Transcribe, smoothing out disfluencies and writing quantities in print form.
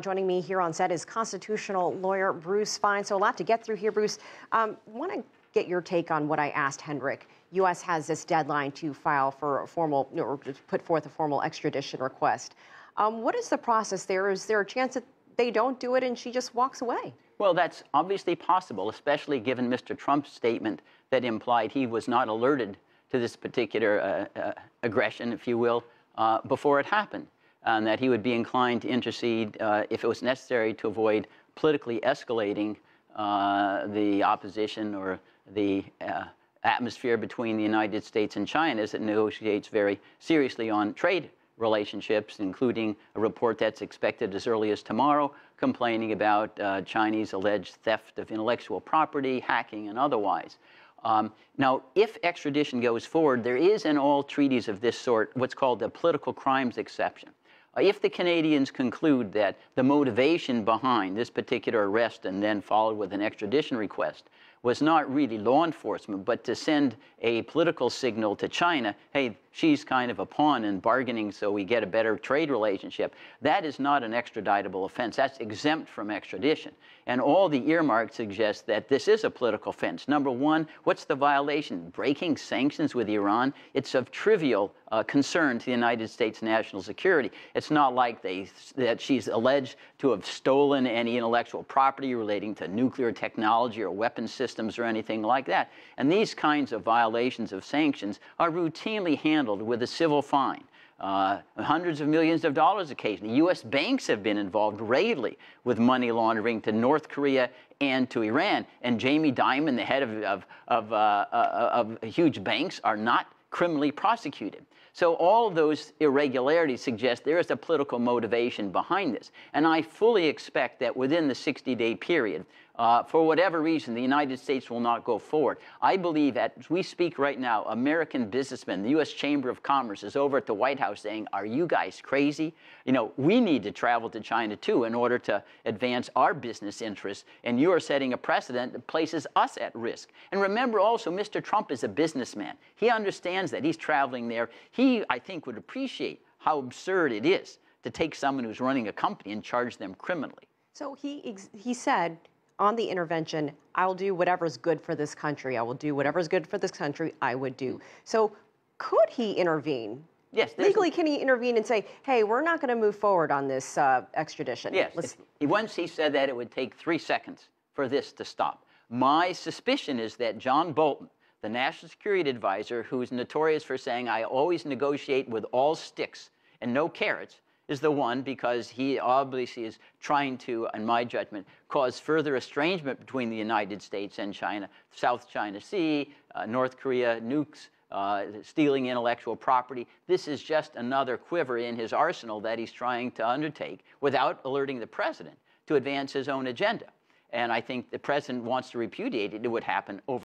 Joining me here on set is constitutional lawyer Bruce Fine. So a lot to get through here, Bruce. Want to get your take on what I asked Hendrik. U.S. has this deadline to file for a formal, or to put forth a formal extradition request. What is the process there? Is there a chance that they don't do it and she just walks away? Well, that's obviously possible, especially given Mr. Trump's statement that implied he was not alerted to this particular aggression, if you will, before it happened, and that he would be inclined to intercede if it was necessary to avoid politically escalating the opposition or the atmosphere between the United States and China as it negotiates very seriously on trade relationships, including a report that's expected as early as tomorrow, complaining about Chinese alleged theft of intellectual property, hacking, and otherwise. Now, if extradition goes forward, there is in all treaties of this sort what's called the political crimes exception. If the Canadians conclude that the motivation behind this particular arrest and then followed with an extradition request was not really law enforcement, but to send a political signal to China, hey, she's kind of a pawn in bargaining so we get a better trade relationship, that is not an extraditable offense. That's exempt from extradition. And all the earmarks suggest that this is a political offense. Number one, what's the violation? Breaking sanctions with Iran? It's of trivial concern to the United States national security. It's not like that she's alleged to have stolen any intellectual property relating to nuclear technology or weapons systems or anything like that. And these kinds of violations of sanctions are routinely handled with a civil fine. Hundreds of millions of dollars occasionally. U.S. banks have been involved regularly with money laundering to North Korea and to Iran. And Jamie Dimon, the head of huge banks, are not criminally prosecuted. So all of those irregularities suggest there is a political motivation behind this. And I fully expect that within the 60-day period, for whatever reason, the United States will not go forward. I believe, as we speak right now, American businessmen, the U.S. Chamber of Commerce is over at the White House saying, are you guys crazy? You know, we need to travel to China, too, in order to advance our business interests, and you are setting a precedent that places us at risk. And remember also, Mr. Trump is a businessman. He understands that. He's traveling there. He, I think, would appreciate how absurd it is to take someone who's running a company and charge them criminally. So he said, on the intervention, I'll do whatever's good for this country. I will do whatever's good for this country, I would do. So could he intervene? Yes. Legally, can he intervene and say, hey, we're not going to move forward on this extradition? Yes. Once he said that, it would take 3 seconds for this to stop. My suspicion is that John Bolton, the National Security Advisor, who's notorious for saying, I always negotiate with all sticks and no carrots, is the one, because he obviously is trying to, in my judgment, cause further estrangement between the United States and China, South China Sea, North Korea, nukes, stealing intellectual property. This is just another quiver in his arsenal that he's trying to undertake without alerting the president to advance his own agenda. And I think the president wants to repudiate it. It would happen over